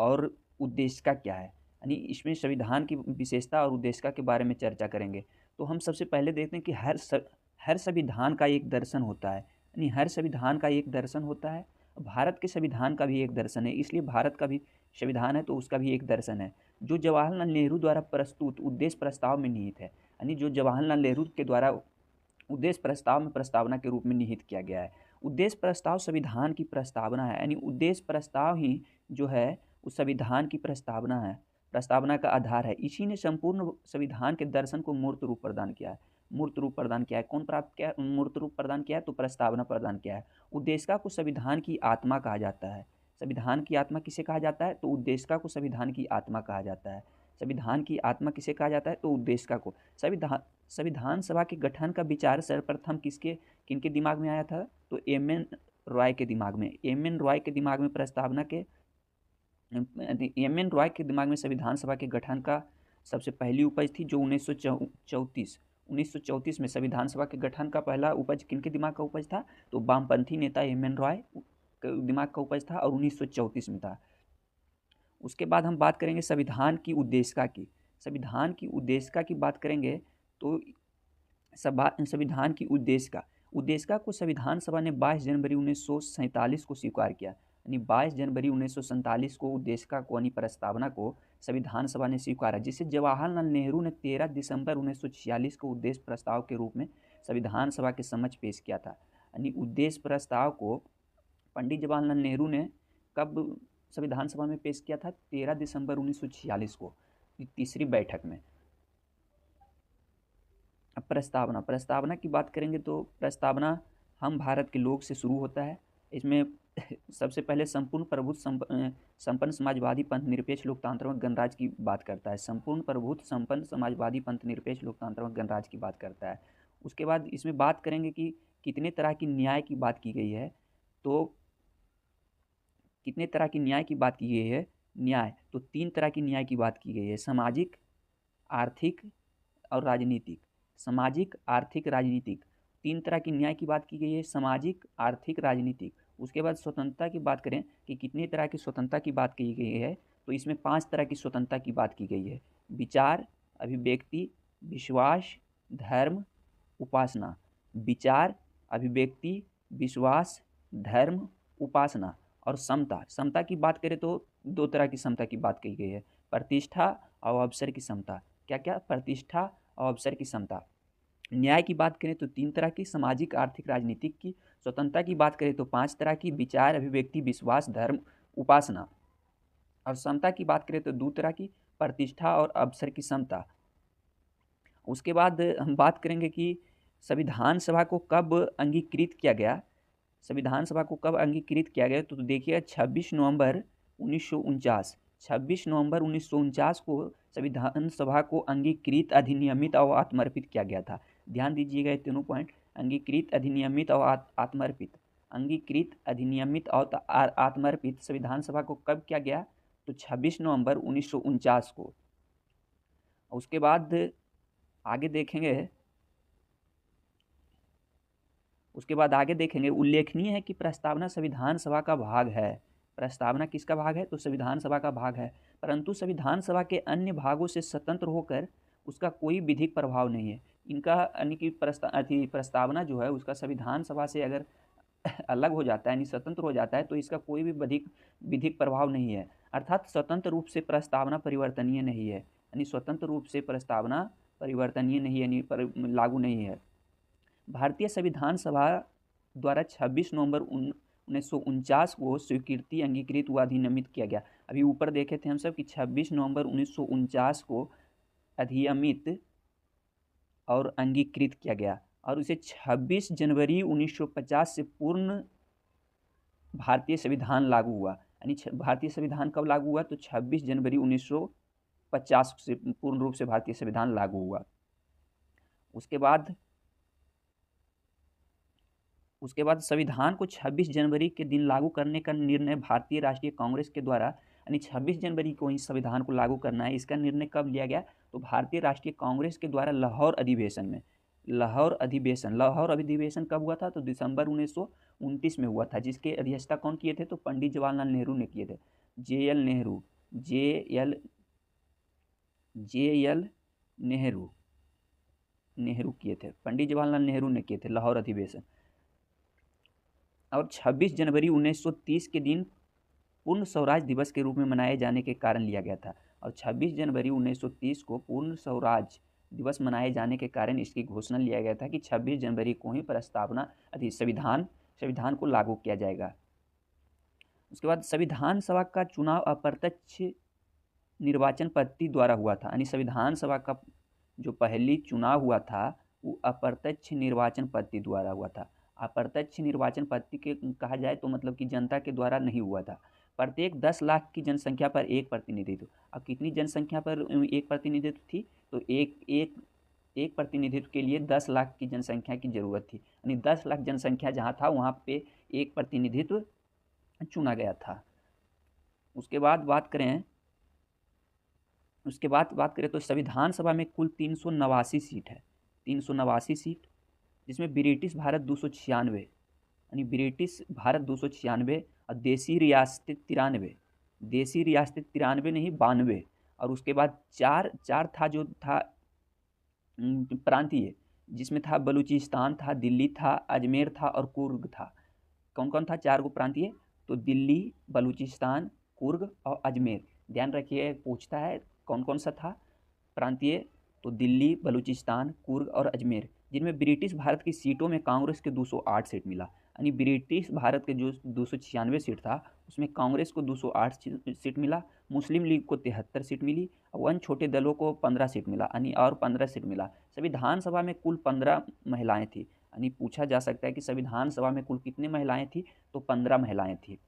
और उद्देश्य क्या है, यानी इसमें संविधान की विशेषता और उद्देश्य के बारे में चर्चा करेंगे। तो हम सबसे पहले देखते हैं कि हर संविधान का एक दर्शन होता है, यानी हर संविधान का एक दर्शन होता है। भारत के संविधान का भी एक दर्शन है, इसलिए भारत का भी संविधान है तो उसका भी एक दर्शन है, जो जवाहरलाल नेहरू द्वारा प्रस्तुत उद्देश्य प्रस्ताव में निहित है। यानी जो जवाहरलाल नेहरू के द्वारा उद्देश्य प्रस्ताव में प्रस्तावना के रूप में निहित किया गया है। उद्देश्य प्रस्ताव संविधान की प्रस्तावना है, यानी उद्देश्य प्रस्ताव ही जो है उस संविधान की प्रस्तावना है, प्रस्तावना का आधार है। इसी ने संपूर्ण संविधान के दर्शन को मूर्त रूप प्रदान किया है। मूर्त रूप प्रदान किया है, कौन प्राप्त किया, मूर्त रूप प्रदान किया है तो प्रस्तावना प्रदान किया है। उद्देशिका को संविधान की आत्मा कहा जाता है। संविधान की आत्मा किसे कहा जाता है तो उद्देशिका को संविधान की आत्मा कहा जाता है। संविधान की आत्मा किसे कहा जाता है तो उद्देशिका को। संविधान सभा के गठन का विचार सर्वप्रथम किनके दिमाग में आया था तो एम.एन. रॉय के दिमाग में। एम.एन. रॉय के दिमाग में संविधान सभा के गठन का सबसे पहली उपज थी, जो 1934 में संविधान सभा के गठन का पहला उपज किनके दिमाग का उपज था तो वामपंथी नेता एम.एन. रॉय के दिमाग का उपज था और 1934 में था। उसके बाद हम बात करेंगे संविधान की उद्देशिका की। संविधान की उद्देशिका की बात करेंगे तो संविधान की उद्देशिका को संविधान सभा ने 22 जनवरी 1947 को स्वीकार किया। यानी 22 जनवरी 1947 को उद्देशिका को यानी प्रस्तावना को संविधान सभा ने स्वीकारा, जिसे जवाहरलाल नेहरू ने 13 दिसंबर 1946 को उद्देश्य प्रस्ताव के रूप में संविधान सभा के समक्ष पेश किया था। यानी उद्देश्य प्रस्ताव को पंडित जवाहरलाल नेहरू ने कब संविधान सभा में पेश किया था 13 दिसंबर 1946 को, तीसरी बैठक में। अब प्रस्तावना की बात करेंगे तो प्रस्तावना हम भारत के लोग से शुरू होता है। इसमें सबसे पहले संपूर्ण प्रभुत्व संपन्न समाजवादी पंथ निरपेक्ष लोकतांत्रिक गणराज्य की बात करता है। संपूर्ण प्रभुत्व संपन्न समाजवादी पंथ निरपेक्ष लोकतांत्रिक गणराज्य की बात करता है। उसके बाद इसमें बात करेंगे कि कितने तरह की न्याय की बात की गई है, तो कितने तरह की न्याय की बात की गई है, न्याय तो 3 तरह की न्याय की बात की गई है, सामाजिक, आर्थिक और राजनीतिक। सामाजिक, आर्थिक, राजनीतिक 3 तरह की न्याय की बात की गई है, सामाजिक, आर्थिक, राजनीतिक। उसके बाद स्वतंत्रता की बात करें कि कितनी तरह की स्वतंत्रता की बात की गई है, तो इसमें 5 तरह की स्वतंत्रता की बात की गई है, विचार, अभिव्यक्ति, विश्वास, धर्म, उपासना। विचार, अभिव्यक्ति, विश्वास, धर्म, उपासना और समता की बात करें तो 2 तरह की समता की बात की गई है, प्रतिष्ठा और अवसर की समता। क्या प्रतिष्ठा और अवसर की समता। न्याय की बात करें तो 3 तरह की, सामाजिक, आर्थिक, राजनीतिक की। स्वतंत्रता की बात करें तो 5 तरह की, विचार, अभिव्यक्ति, विश्वास, धर्म, उपासना। और समता की बात करें तो 2 तरह की, प्रतिष्ठा और अवसर की समता। उसके बाद हम बात करेंगे कि संविधान सभा को कब अंगीकृत किया गया। संविधान सभा को कब अंगीकृत किया गया तो देखिएगा 26 नवंबर 1949। 26 नवंबर 1949 को संविधान सभा को अंगीकृत, अधिनियमित और आत्मर्पित किया गया था। ध्यान दीजिएगा ये तीनों पॉइंट, अंगीकृत, अधिनियमित और आत्मर्पित। अंगीकृत, अधिनियमित और आत्मर्पित संविधान सभा को कब किया गया तो 26 नवंबर 1949 को। उसके बाद आगे देखेंगे उल्लेखनीय है कि प्रस्तावना संविधान सभा का भाग है। प्रस्तावना किसका भाग है तो संविधान सभा का भाग है, परंतु संविधान सभा के अन्य भागों से स्वतंत्र होकर उसका कोई विधिक प्रभाव नहीं है। इनका यानी कि प्रस्तावना जो है उसका संविधान सभा से अगर अलग हो जाता है यानी स्वतंत्र हो जाता है तो इसका कोई भी विधिक प्रभाव नहीं है। अर्थात स्वतंत्र रूप से प्रस्तावना परिवर्तनीय नहीं है, यानी स्वतंत्र रूप से प्रस्तावना परिवर्तनीय नहीं यानी लागू नहीं है। भारतीय संविधान सभा द्वारा 26 नवंबर 1949 को स्वीकृति, अंगीकृत व अधिनियमित किया गया। अभी ऊपर देखे थे हम सब कि 26 नवंबर 1949 को अधिनियमित और अंगीकृत किया गया और उसे 26 जनवरी 1950 से पूर्ण भारतीय संविधान लागू हुआ। यानी भारतीय संविधान कब लागू हुआ तो 26 जनवरी 1950 से पूर्ण रूप से भारतीय संविधान लागू हुआ। उसके बाद संविधान को 26 जनवरी के दिन लागू करने का निर्णय भारतीय राष्ट्रीय कांग्रेस के द्वारा, यानी 26 जनवरी को ही संविधान को लागू करना है, इसका निर्णय कब लिया गया तो भारतीय राष्ट्रीय कांग्रेस के द्वारा लाहौर अधिवेशन में। लाहौर अधिवेशन कब हुआ था तो दिसंबर 1929 में हुआ था, जिसके अध्यक्षता कौन किए थे तो पंडित जवाहरलाल नेहरू ने किए थे, JL Nehru. J L Nehru किए थे, पंडित जवाहरलाल नेहरू ने किए थे लाहौर अधिवेशन। और 26 जनवरी 1930 के दिन पूर्ण स्वराज दिवस के रूप में मनाए जाने के कारण लिया गया था। और 26 जनवरी 1930 को पूर्ण स्वराज दिवस मनाए जाने के कारण इसकी घोषणा लिया गया था कि 26 जनवरी को ही प्रस्तावना संविधान को लागू किया जाएगा। उसके बाद संविधान सभा का चुनाव अप्रत्यक्ष निर्वाचन पद्धति द्वारा हुआ था, यानी संविधान सभा का जो पहली चुनाव हुआ था वो अप्रत्यक्ष निर्वाचन पद्धति द्वारा हुआ था। अप्रत्यक्ष निर्वाचन पद्धति के कहा जाए तो मतलब कि जनता के द्वारा नहीं हुआ था। प्रत्येक 10 लाख की जनसंख्या पर एक प्रतिनिधित्व। अब कितनी जनसंख्या पर एक प्रतिनिधित्व थी, तो एक प्रतिनिधित्व के लिए 10 लाख की जनसंख्या की जरूरत थी, यानी 10 लाख जनसंख्या जहाँ था वहाँ पे एक प्रतिनिधित्व चुना गया था। उसके बाद बात करें तो संविधान सभा में कुल 389 सीट है, 389 सीट, जिसमें ब्रिटिश भारत 296, यानी ब्रिटिश भारत 296 और देसी रियासतें 93, देसी रियासतें 93 नहीं 92। और उसके बाद चार था जो था प्रांतीय, जिसमें था बलूचिस्तान था, दिल्ली था, अजमेर था और कुर्ग था। कौन कौन था? 4 गो प्रांतीय, तो दिल्ली, बलूचिस्तान, कुर्ग और अजमेर। ध्यान रखिए, पूछता है कौन कौन सा था प्रांतीय, तो दिल्ली, बलूचिस्तान, कुर्ग और अजमेर, जिनमें ब्रिटिश भारत की सीटों में कांग्रेस के 208 सीट मिला, यानी ब्रिटिश भारत के जो 296 सीट था उसमें कांग्रेस को 208 सीट मिला, मुस्लिम लीग को 73 सीट मिली, वन छोटे दलों को 15 सीट मिला, यानी और 15 सीट मिला। संविधान सभा में कुल 15 महिलाएं थी, यानी पूछा जा सकता है कि संविधान सभा में कुल कितने महिलाएं थी, तो 15 महिलाएं थी।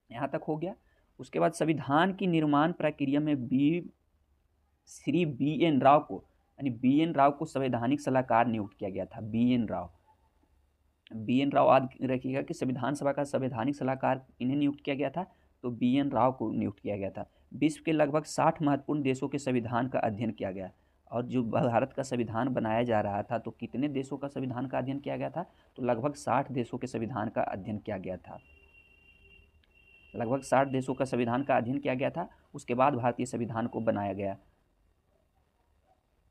यहाँ तक हो गया। उसके बाद संविधान की निर्माण प्रक्रिया में श्री बी एन राव को, यानी बी एन राव को संवैधानिक सलाहकार नियुक्त किया गया था। बी एन राव याद रखिएगा कि संविधान सभा का संवैधानिक सलाहकार इन्हें नियुक्त किया गया था, तो बी एन राव को नियुक्त किया गया था। विश्व के लगभग 60 महत्वपूर्ण देशों के संविधान का अध्ययन किया गया। और जो भारत का संविधान बनाया जा रहा था तो कितने देशों का संविधान का अध्ययन किया गया था, तो लगभग 60 देशों के संविधान का अध्ययन किया गया था। लगभग 60 देशों का संविधान का अध्ययन किया गया था। उसके बाद भारतीय संविधान को बनाया गया।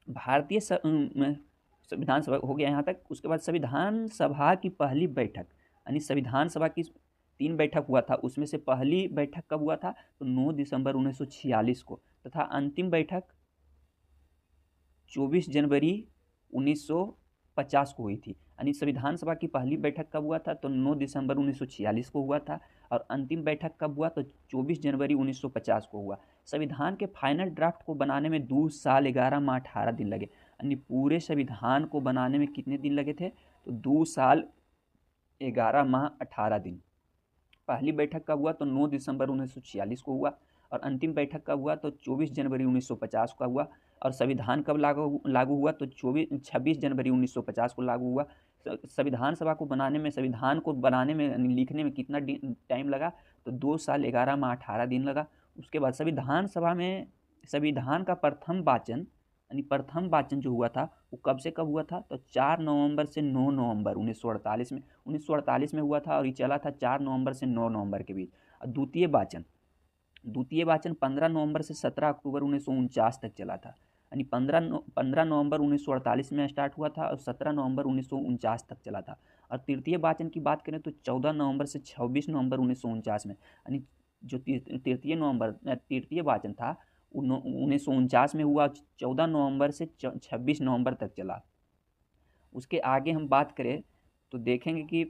भारतीय संविधान सभा हो गया यहाँ तक। उसके बाद संविधान सभा की पहली बैठक, यानी संविधान सभा की 3 बैठक हुआ था, उसमें से पहली बैठक कब हुआ था, तो 9 दिसंबर 1946 को, तथा अंतिम बैठक 24 जनवरी 1950 को हुई थी। यानी संविधान सभा की पहली बैठक कब हुआ था, तो 9 दिसंबर 1946 को हुआ था, और अंतिम बैठक कब हुआ, तो 24 जनवरी 1950 को हुआ। संविधान के फाइनल ड्राफ्ट को बनाने में 2 साल 11 माह 18 दिन लगे, यानी पूरे संविधान को बनाने में कितने दिन लगे थे, तो 2 साल 11 माह 18 दिन। पहली बैठक कब हुआ, तो 9 दिसंबर 1946 को हुआ, और अंतिम बैठक कब हुआ, तो 24 जनवरी 1950 का हुआ। और संविधान कब लागू हुआ, तो 26 जनवरी 1950 को लागू हुआ। संविधान सभा को बनाने में, संविधान को बनाने में लिखने में कितना टाइम लगा, तो 2 साल 11 माह 18 दिन लगा। उसके बाद संविधान सभा में संविधान का प्रथम वाचन, यानी प्रथम वाचन जो हुआ था वो कब से कब हुआ था, तो 4 नवंबर से 9 नवंबर 1948 में हुआ था, और ये चला था 4 नवंबर से 9 नवंबर के बीच। और द्वितीय वाचन 15 नवंबर से 17 अक्टूबर 1949 तक चला था, यानी 15 नवंबर 1948 में स्टार्ट हुआ था और 17 नवंबर 1949 तक चला था। और तृतीय वाचन की बात करें तो 14 नवंबर से 26 नवंबर 1949 में, यानी जो तृतीय वाचन था 1949 में हुआ, 14 नवंबर से 26 नवंबर तक चला। उसके आगे हम बात करें तो देखेंगे कि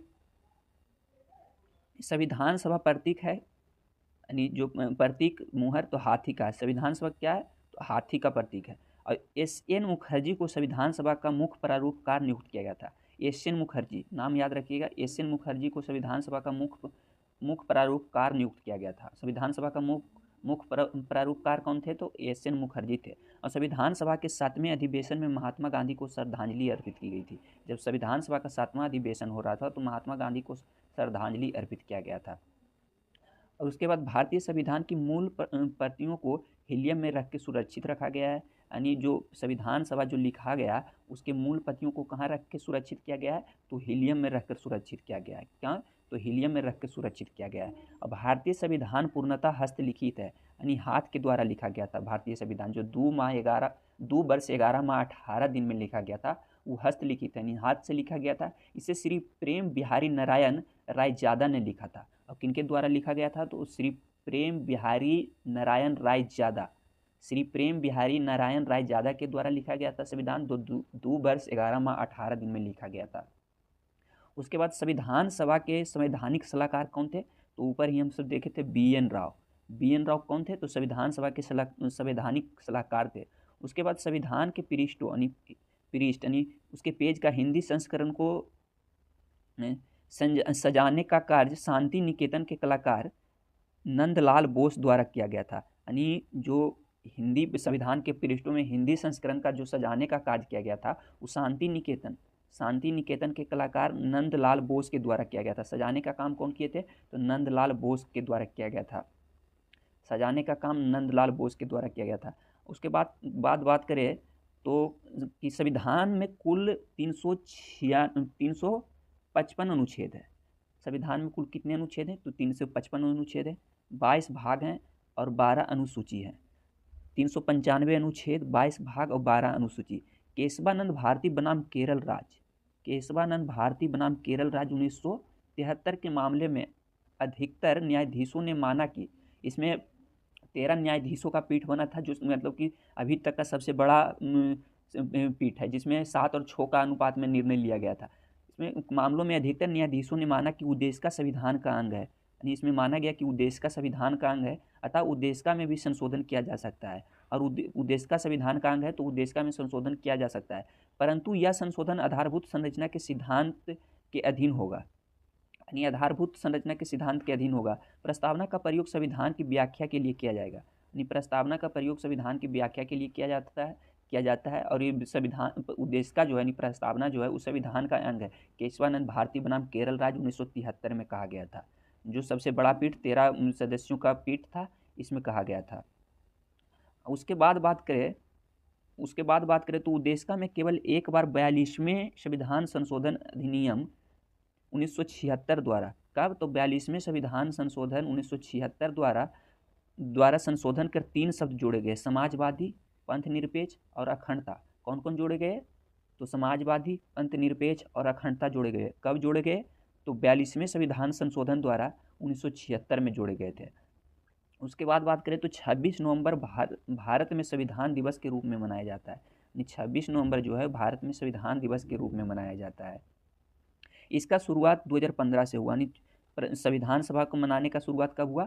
संविधान सभा प्रतीक है, यानी जो प्रतीक मुहर तो हाथी का है। संविधान सभा क्या है, तो हाथी का प्रतीक है। और एस.एन. मुखर्जी को संविधान सभा का मुख्य प्रारूपकार नियुक्त किया गया था। एस.एन. मुखर्जी, नाम याद रखिएगा, एस.एन. मुखर्जी को संविधान सभा का मुख्य प्रारूपकार नियुक्त किया गया था। संविधान सभा का मुख्य प्रारूपकार कौन थे, तो एस.एन. मुखर्जी थे। और संविधान सभा के 7वें अधिवेशन में महात्मा गांधी को श्रद्धांजलि अर्पित की गई थी। जब संविधान सभा का 7वां अधिवेशन हो रहा था तो महात्मा गांधी को श्रद्धांजलि अर्पित किया गया था। और उसके बाद भारतीय संविधान की मूल प्रतियों को हीलियम में रख के सुरक्षित रखा गया है, यानी जो संविधान सभा जो लिखा गया उसके मूल प्रतियों को कहाँ रख के सुरक्षित किया गया है, तो हीलियम में रखकर सुरक्षित किया गया है। क्या, तो हीलियम में रख के सुरक्षित किया गया है। और भारतीय संविधान पूर्णतः हस्तलिखित है, यानी हाथ के द्वारा लिखा गया था भारतीय संविधान, जो 2 वर्ष 11 माह 18 दिन में लिखा गया था, वो हस्तलिखित यानी हाथ से लिखा गया था। इसे श्री प्रेम बिहारी नारायण रायजादा ने लिखा था। और किनके द्वारा लिखा गया था? तो श्री प्रेम बिहारी नारायण रायजादा, श्री प्रेम बिहारी नारायण रायजादा के द्वारा लिखा गया था संविधान। 2 वर्ष 11 माह 18 दिन में लिखा गया था। उसके बाद संविधान सभा के संवैधानिक सलाहकार कौन थे? तो ऊपर ही हम सब देखे थे BN राव। BN राव कौन थे? तो संविधान सभा के संवैधानिक सलाहकार थे। उसके बाद संविधान के पृष्ठ यानी उसके पेज का हिंदी संस्करण को सजाने का कार्य शांति निकेतन के कलाकार नंदलाल बोस द्वारा किया गया था। यानी जो हिंदी संविधान के पृष्ठों में हिंदी संस्करण का जो सजाने का कार्य किया गया था, वो शांति निकेतन के कलाकार नंदलाल बोस के द्वारा किया गया था। सजाने का काम कौन किए थे? तो नंदलाल बोस के द्वारा किया गया था। सजाने का काम नंदलाल बोस के द्वारा किया गया था। उसके बाद बात करें तो कि संविधान में कुल 355 अनुच्छेद है। संविधान में कुल कितने अनुच्छेद हैं? तो 355 अनुच्छेद है, 22 भाग हैं और 12 अनुसूची हैं। 395 अनुच्छेद, 22 भाग और 12 अनुसूची। केशवानंद भारती बनाम केरल राज्य, 1973 के मामले में अधिकतर न्यायाधीशों ने माना कि इसमें 13 न्यायाधीशों का पीठ बना था, जो मतलब कि अभी तक का सबसे बड़ा पीठ है, जिसमें 7 और 6 का अनुपात में निर्णय लिया गया था। इसमें मामलों में अधिकतर न्यायाधीशों ने माना कि उद्देशिका संविधान का अंग है। यानी इसमें माना गया कि उद्देशिका संविधान का अंग है, अतः उद्देशिका में भी संशोधन किया जा सकता है। और उद्देशिका संविधान का अंग है तो उद्देशिका में संशोधन किया जा सकता है, परंतु यह संशोधन आधारभूत संरचना के सिद्धांत के अधीन होगा। यानी आधारभूत संरचना के सिद्धांत के अधीन होगा। प्रस्तावना का प्रयोग संविधान की व्याख्या के लिए किया जाएगा। यानी प्रस्तावना का प्रयोग संविधान की व्याख्या के लिए किया जाता है। और ये संविधान उद्देशिका जो है यानी प्रस्तावना जो है उस संविधान का अंग है। केशवानंद भारती बनाम केरल राज्य 1973 में कहा गया था। जो सबसे बड़ा पीठ 13 सदस्यों का पीठ था, इसमें कहा गया था। उसके बाद बात करें तो उद्देशिका में केवल एक बार 42वें संविधान संशोधन अधिनियम 1976 द्वारा, कब? तो 42वें संविधान संशोधन 1976 द्वारा संशोधन कर 3 शब्द जोड़े गए, समाजवादी, पंथ निरपेक्ष और अखंडता। कौन कौन जोड़े गए? तो समाजवादी, पंथ निरपेक्ष और अखंडता जोड़े गए। कब जोड़े गए? तो 42वें संविधान संशोधन द्वारा 1976 में जोड़े गए थे। उसके बाद बात करें तो 26 नवंबर भारत में संविधान दिवस के रूप में मनाया जाता है। 26 नवंबर जो है भारत में संविधान दिवस के रूप में मनाया जाता है। इसका शुरुआत 2015 से हुआ। संविधान सभा को मनाने का शुरुआत कब हुआ?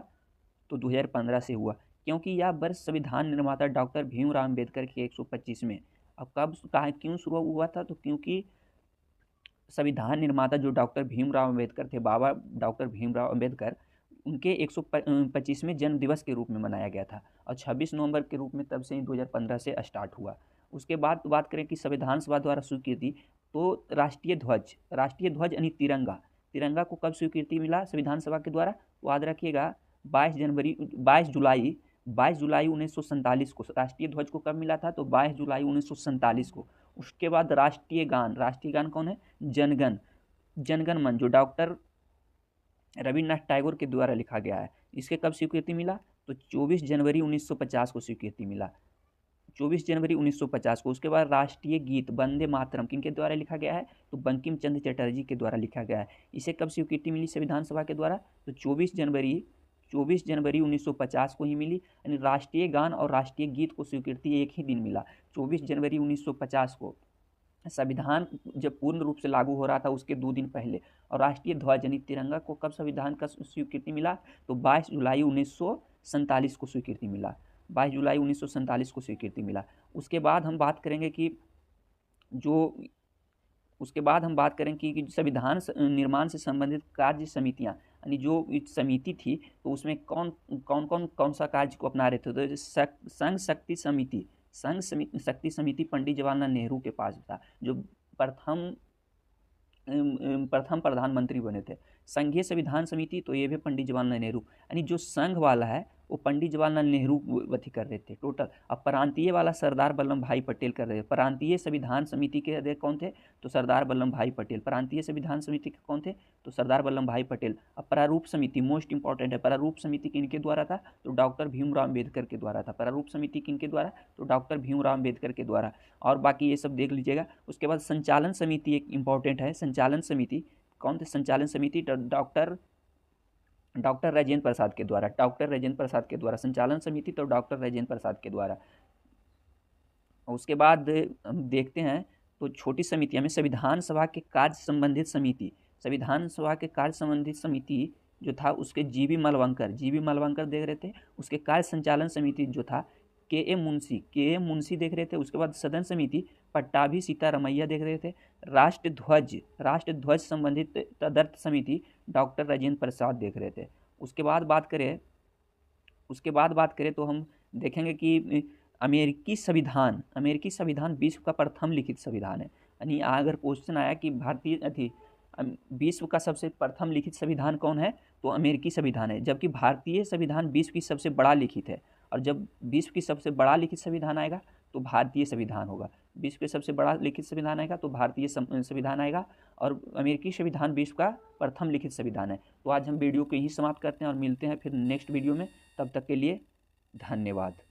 तो 2015 से हुआ, क्योंकि यह वर्ष संविधान निर्माता डॉक्टर भीमराव अम्बेडकर के 125वें। अब क्यों शुरू हुआ था? तो क्योंकि संविधान निर्माता जो डॉक्टर भीमराव अम्बेडकर थे, बाबा डॉक्टर भीमराव अम्बेडकर, उनके 125वें जन्म दिवस के रूप में मनाया गया था। और 26 नवंबर के रूप में तब से ही 2015 से स्टार्ट हुआ। उसके बाद बात करें कि संविधान सभा द्वारा स्वीकृति, तो राष्ट्रीय ध्वज यानी तिरंगा को कब स्वीकृति मिला संविधान सभा के द्वारा? तो याद रखिएगा 22 जुलाई 1947 को राष्ट्रीय ध्वज को कब मिला था? तो 22 जुलाई 1947 को। उसके बाद राष्ट्रीय गान कौन है? जनगण मन, जो डॉक्टर रविन्द्रनाथ टैगोर के द्वारा लिखा गया है। इसके कब स्वीकृति मिला? तो 24 जनवरी 1950 को स्वीकृति मिला, 24 जनवरी 1950 को। उसके बाद राष्ट्रीय गीत वंदे मातरम किनके द्वारा लिखा गया है? तो बंकिम चंद्र चटर्जी के द्वारा लिखा गया है। इसे कब स्वीकृति मिली संविधान सभा के द्वारा? तो 24 जनवरी 1950 को ही मिली। यानी राष्ट्रीय गान और राष्ट्रीय गीत को स्वीकृति एक ही दिन मिला, 24 जनवरी 1950 को। संविधान जब पूर्ण रूप से लागू हो रहा था उसके 2 दिन पहले। और राष्ट्रीय ध्वज यानी तिरंगा को कब संविधान का स्वीकृति मिला? तो 22 जुलाई 1947 को स्वीकृति मिला, 22 जुलाई 1947 को स्वीकृति मिला। उसके बाद हम बात करेंगे कि संविधान निर्माण से संबंधित कार्य समितियां, यानी जो समिति थी तो उसमें कौन सा कार्य को अपना रहे थे? तो संघ शक्ति समिति पंडित जवाहरलाल नेहरू के पास था, जो प्रथम प्रधानमंत्री बने थे। संघीय संविधान समिति, तो ये भी पंडित जवाहरलाल नेहरू। यानी जो संघ वाला है वो पंडित जवाहरलाल नेहरू अथी कर रहे थे टोटल। अब प्रांतीय वाला सरदार वल्लभ भाई पटेल कर रहे थे। प्रांतीय संविधान समिति के अध्यक्ष कौन थे? तो सरदार वल्लभ भाई पटेल। प्रांतीय संविधान समिति के कौन थे? तो सरदार वल्लभ भाई पटेल। अब प्रारूप समिति मोस्ट इंपॉर्टेंट है। प्रारूप समिति किनके द्वारा था? तो डॉक्टर भीमराव अम्बेडकर के द्वारा था। प्रारूप समिति किनके द्वारा? तो डॉक्टर भीमराव अम्बेडकर के द्वारा। और बाकी ये सब देख लीजिएगा। उसके बाद संचालन समिति एक इंपॉर्टेंट है। संचालन समिति कौन थे? संचालन समिति डॉक्टर राजेंद्र प्रसाद के द्वारा। डॉक्टर राजेंद्र प्रसाद के द्वारा संचालन समिति तो डॉक्टर राजेंद्र प्रसाद के द्वारा। उसके बाद हम देखते हैं तो छोटी समितियां में संविधान सभा के कार्य संबंधित समिति। संविधान सभा के कार्य संबंधित समिति जो था उसके जीवी मलवंकर देख रहे थे। उसके कार्य संचालन समिति जो था के ए मुंशी देख रहे थे। उसके बाद सदन समिति पट्टाभी सीतारमैया देख रहे थे। राष्ट्र ध्वज संबंधित तदर्थ समिति डॉक्टर राजेंद्र प्रसाद देख रहे थे। उसके बाद बात करें तो हम देखेंगे कि अमेरिकी संविधान विश्व का प्रथम लिखित संविधान है। यानी अगर क्वेश्चन आया कि विश्व का सबसे प्रथम लिखित संविधान कौन है? तो अमेरिकी संविधान है। जबकि भारतीय संविधान विश्व की सबसे बड़ा लिखित है। और जब विश्व की सबसे बड़ा लिखित संविधान आएगा तो भारतीय संविधान होगा। विश्व के सबसे बड़ा लिखित संविधान आएगा तो भारतीय संविधान आएगा। और अमेरिकी संविधान विश्व का प्रथम लिखित संविधान है। तो आज हम वीडियो को यहीं समाप्त करते हैं और मिलते हैं फिर नेक्स्ट वीडियो में। तब तक के लिए धन्यवाद।